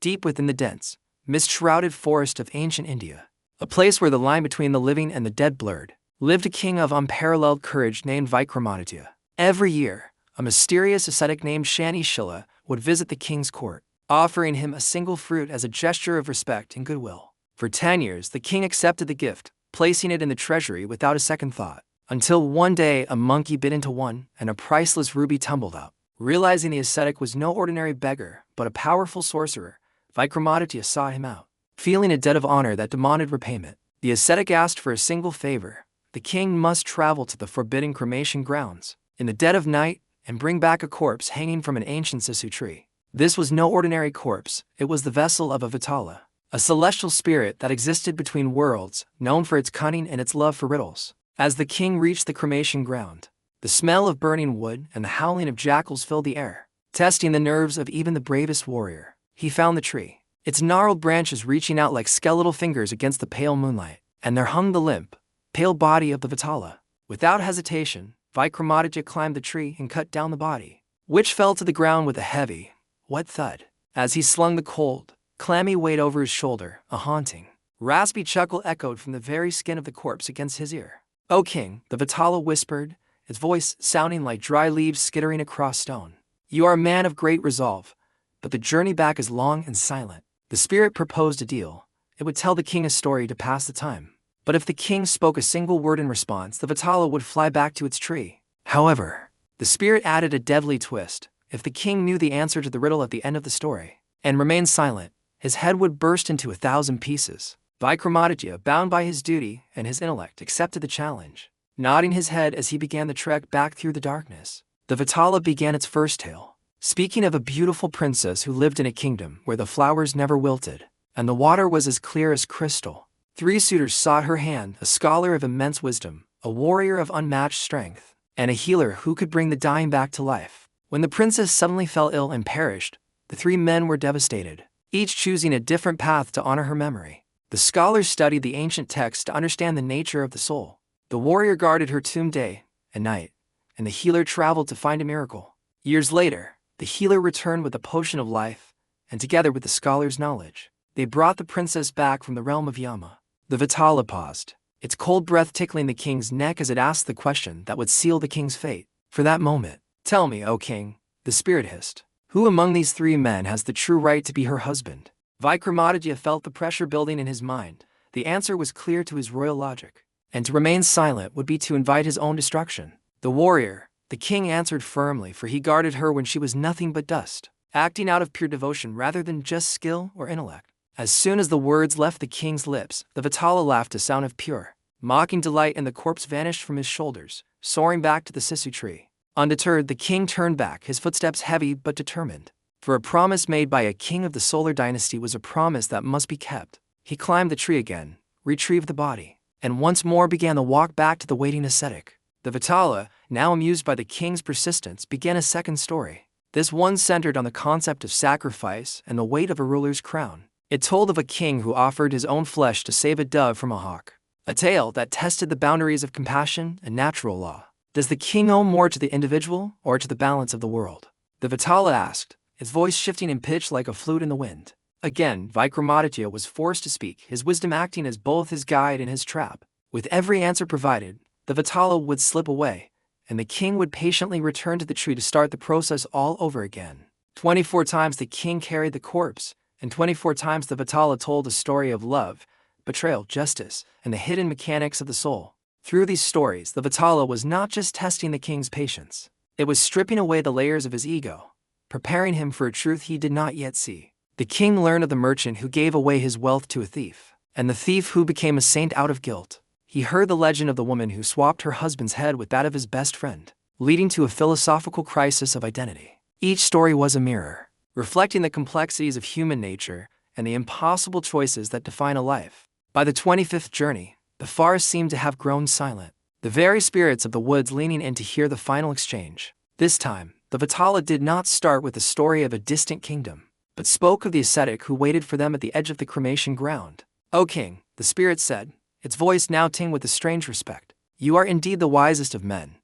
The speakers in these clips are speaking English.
deep within the dense, mist-shrouded forest of ancient India, a place where the line between the living and the dead blurred, lived a king of unparalleled courage named Vikramaditya. Every year, a mysterious ascetic named Shani Shila would visit the king's court, offering him a single fruit as a gesture of respect and goodwill. For 10 years, the king accepted the gift, placing it in the treasury without a second thought, until one day a monkey bit into one and a priceless ruby tumbled out. Realizing the ascetic was no ordinary beggar, but a powerful sorcerer, Vikramaditya sought him out. Feeling a debt of honor that demanded repayment, the ascetic asked for a single favor. The king must travel to the forbidden cremation grounds in the dead of night and bring back a corpse hanging from an ancient sisu tree. This was no ordinary corpse, it was the vessel of a Vetala, a celestial spirit that existed between worlds, known for its cunning and its love for riddles. As the king reached the cremation ground, the smell of burning wood and the howling of jackals filled the air, testing the nerves of even the bravest warrior. He found the tree, its gnarled branches reaching out like skeletal fingers against the pale moonlight, and there hung the limp, pale body of the Vetala. Without hesitation, Vikramaditya climbed the tree and cut down the body, which fell to the ground with a heavy, wet thud. As he slung the cold, clammy weight over his shoulder, a haunting, raspy chuckle echoed from the very skin of the corpse against his ear. "O king," the Vetala whispered, its voice sounding like dry leaves skittering across stone. "You are a man of great resolve, but the journey back is long and silent." The spirit proposed a deal. It would tell the king a story to pass the time. But if the king spoke a single word in response, the Vetala would fly back to its tree. However, the spirit added a deadly twist. If the king knew the answer to the riddle at the end of the story, and remained silent, his head would burst into 1,000 pieces. Vikramaditya, bound by his duty and his intellect, accepted the challenge. Nodding his head as he began the trek back through the darkness, the Vetala began its first tale, speaking of a beautiful princess who lived in a kingdom where the flowers never wilted, and the water was as clear as crystal. 3 suitors sought her hand, a scholar of immense wisdom, a warrior of unmatched strength, and a healer who could bring the dying back to life. When the princess suddenly fell ill and perished, the 3 men were devastated, each choosing a different path to honor her memory. The scholars studied the ancient texts to understand the nature of the soul. The warrior guarded her tomb day and night, and the healer traveled to find a miracle. Years later, the healer returned with a potion of life, and together with the scholar's knowledge, they brought the princess back from the realm of Yama. The Vetala paused, its cold breath tickling the king's neck as it asked the question that would seal the king's fate. For that moment, "Tell me, O king," the spirit hissed, "who among these 3 men has the true right to be her husband?" Vikramaditya felt the pressure building in his mind. The answer was clear to his royal logic, and to remain silent would be to invite his own destruction. "The warrior," the king answered firmly, for he guarded her when she was nothing but dust, acting out of pure devotion rather than just skill or intellect. As soon as the words left the king's lips, the Vetala laughed a sound of pure, mocking delight, and the corpse vanished from his shoulders, soaring back to the sisu tree. Undeterred, the king turned back, his footsteps heavy but determined. For a promise made by a king of the solar dynasty was a promise that must be kept. He climbed the tree again, retrieved the body, and once more began the walk back to the waiting ascetic. The Vetala, now amused by the king's persistence, began a second story. This one centered on the concept of sacrifice and the weight of a ruler's crown. It told of a king who offered his own flesh to save a dove from a hawk, a tale that tested the boundaries of compassion and natural law. Does the king owe more to the individual or to the balance of the world? The Vetala asked, its voice shifting in pitch like a flute in the wind. Again, Vikramaditya was forced to speak, his wisdom acting as both his guide and his trap. With every answer provided, the Vetala would slip away, and the king would patiently return to the tree to start the process all over again. 24 times the king carried the corpse, and 24 times the Vetala told a story of love, betrayal, justice, and the hidden mechanics of the soul. Through these stories, the Vetala was not just testing the king's patience. It was stripping away the layers of his ego, preparing him for a truth he did not yet see. The king learned of the merchant who gave away his wealth to a thief, and the thief who became a saint out of guilt. He heard the legend of the woman who swapped her husband's head with that of his best friend, leading to a philosophical crisis of identity. Each story was a mirror, reflecting the complexities of human nature and the impossible choices that define a life. By the 25th journey, the forest seemed to have grown silent, the very spirits of the woods leaning in to hear the final exchange. This time, the Vetala did not start with the story of a distant kingdom, but spoke of the ascetic who waited for them at the edge of the cremation ground. "O king," the spirit said, its voice now tinged with a strange respect, "you are indeed the wisest of men,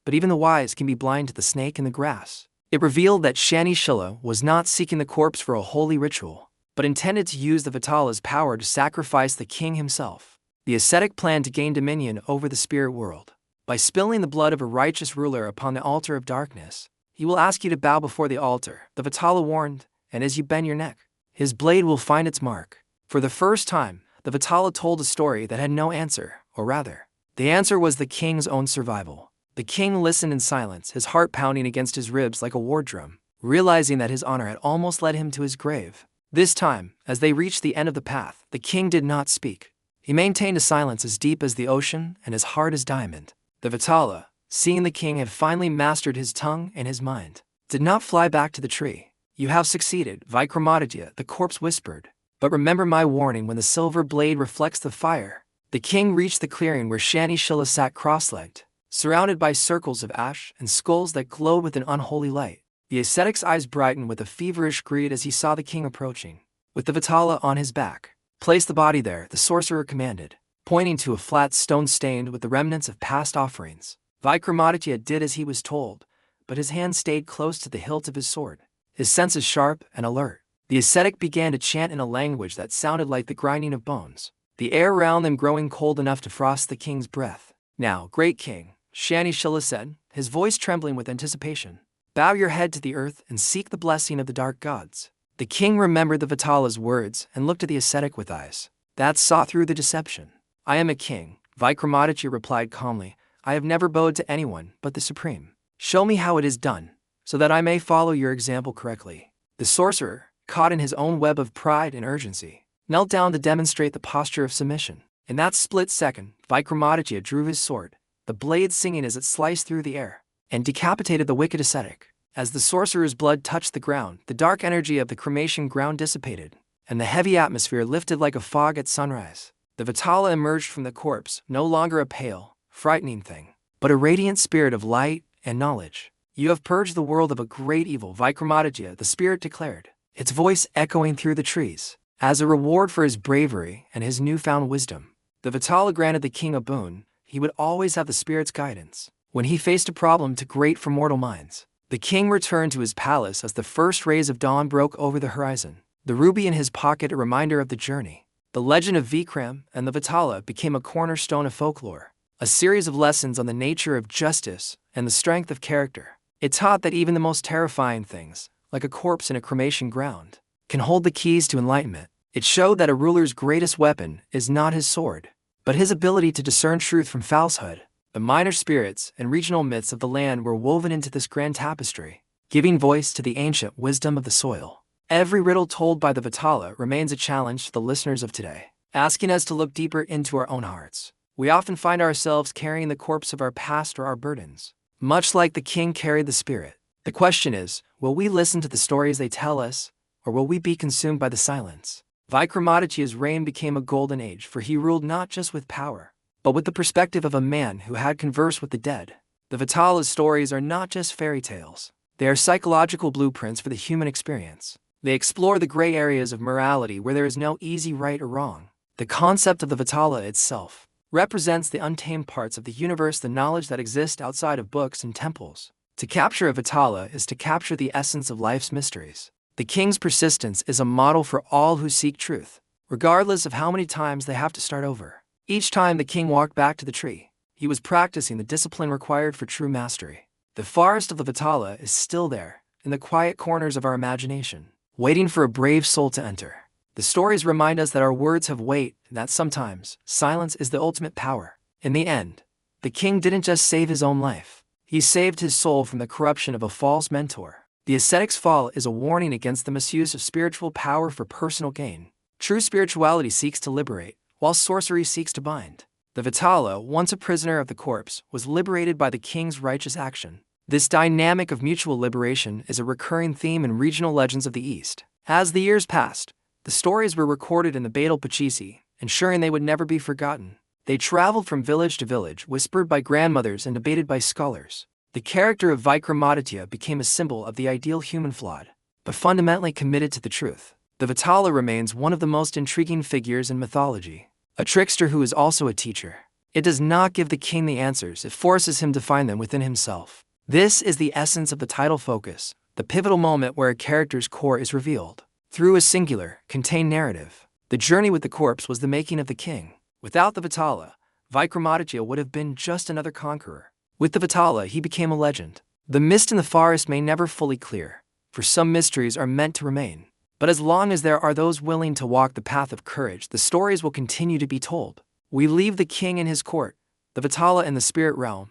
but even the wise can be blind to the snake in the grass." It revealed that Shani Shila was not seeking the corpse for a holy ritual, but intended to use the Vetala's power to sacrifice the king himself. The ascetic planned to gain dominion over the spirit world. By spilling the blood of a righteous ruler upon the altar of darkness, he will ask you to bow before the altar, the Vetala warned, and as you bend your neck, his blade will find its mark. For the first time, the Vetala told a story that had no answer, or rather, the answer was the king's own survival. The king listened in silence, his heart pounding against his ribs like a war drum, realizing that his honor had almost led him to his grave. This time, as they reached the end of the path, the king did not speak. He maintained a silence as deep as the ocean and as hard as diamond. The Vetala, seeing the king had finally mastered his tongue and his mind, did not fly back to the tree. "You have succeeded, Vikramaditya," the corpse whispered. "But remember my warning when the silver blade reflects the fire." The king reached the clearing where Shani Shila sat cross-legged, surrounded by circles of ash and skulls that glowed with an unholy light. The ascetic's eyes brightened with a feverish greed as he saw the king approaching. With the Vetala on his back, "Place the body there," the sorcerer commanded, pointing to a flat stone stained with the remnants of past offerings. Vikramaditya did as he was told, but his hand stayed close to the hilt of his sword, his senses sharp and alert. The ascetic began to chant in a language that sounded like the grinding of bones, the air around them growing cold enough to frost the king's breath. "Now, great king," Shani Shila said, his voice trembling with anticipation, "bow your head to the earth and seek the blessing of the dark gods." The king remembered the Vetala's words and looked at the ascetic with eyes that saw through the deception. "I am a king," Vikramaditya replied calmly. "I have never bowed to anyone but the Supreme. Show me how it is done, so that I may follow your example correctly." The sorcerer, caught in his own web of pride and urgency, knelt down to demonstrate the posture of submission. In that split second, Vikramaditya drew his sword, the blade singing as it sliced through the air, and decapitated the wicked ascetic. As the sorcerer's blood touched the ground, the dark energy of the cremation ground dissipated, and the heavy atmosphere lifted like a fog at sunrise. The Vetala emerged from the corpse, no longer a pale, frightening thing, but a radiant spirit of light and knowledge. "You have purged the world of a great evil," Vikramaditya, the spirit declared, its voice echoing through the trees. As a reward for his bravery and his newfound wisdom, the Vetala granted the king a boon: he would always have the spirit's guidance when he faced a problem too great for mortal minds. The king returned to his palace as the first rays of dawn broke over the horizon, the ruby in his pocket a reminder of the journey. The legend of Vikram and the Vetala became a cornerstone of folklore, a series of lessons on the nature of justice and the strength of character. It taught that even the most terrifying things, like a corpse in a cremation ground, can hold the keys to enlightenment. It showed that a ruler's greatest weapon is not his sword, but his ability to discern truth from falsehood. The minor spirits and regional myths of the land were woven into this grand tapestry, giving voice to the ancient wisdom of the soil. Every riddle told by the Vetala remains a challenge to the listeners of today, asking us to look deeper into our own hearts. We often find ourselves carrying the corpse of our past or our burdens, much like the king carried the spirit. The question is, will we listen to the stories they tell us, or will we be consumed by the silence? Vikramaditya's reign became a golden age, for he ruled not just with power, but with the perspective of a man who had conversed with the dead. The Vetala's stories are not just fairy tales. They are psychological blueprints for the human experience. They explore the gray areas of morality where there is no easy right or wrong. The concept of the Vetala itself represents the untamed parts of the universe, the knowledge that exists outside of books and temples. To capture a Vetala is to capture the essence of life's mysteries. The king's persistence is a model for all who seek truth, regardless of how many times they have to start over. Each time the king walked back to the tree, he was practicing the discipline required for true mastery. The forest of the Vetala is still there, in the quiet corners of our imagination, waiting for a brave soul to enter. The stories remind us that our words have weight and that sometimes silence is the ultimate power. In the end, the king didn't just save his own life. He saved his soul from the corruption of a false mentor. The ascetic's fall is a warning against the misuse of spiritual power for personal gain. True spirituality seeks to liberate, while sorcery seeks to bind. The Vetala, once a prisoner of the corpse, was liberated by the king's righteous action. This dynamic of mutual liberation is a recurring theme in regional legends of the East. As the years passed, the stories were recorded in the Badal Pachisi, ensuring they would never be forgotten. They traveled from village to village, whispered by grandmothers and debated by scholars. The character of Vikramaditya became a symbol of the ideal human, flawed, but fundamentally committed to the truth. The Vetala remains one of the most intriguing figures in mythology, a trickster who is also a teacher. It does not give the king the answers, it forces him to find them within himself. This is the essence of the title focus, the pivotal moment where a character's core is revealed. through a singular, contained narrative. The journey with the corpse was the making of the king. Without the Vetala, Vikramaditya would have been just another conqueror. With the Vetala, he became a legend. The mist in the forest may never fully clear, for some mysteries are meant to remain. But as long as there are those willing to walk the path of courage, the stories will continue to be told. We leave the king in his court, the Vetala in the spirit realm,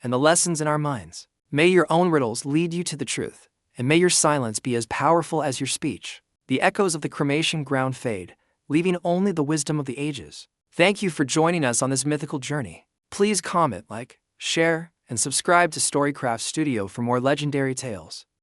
and the lessons in our minds. May your own riddles lead you to the truth, and may your silence be as powerful as your speech. The echoes of the cremation ground fade, leaving only the wisdom of the ages. Thank you for joining us on this mythical journey. Please comment, like, share, and subscribe to Storycraft Studio for more legendary tales.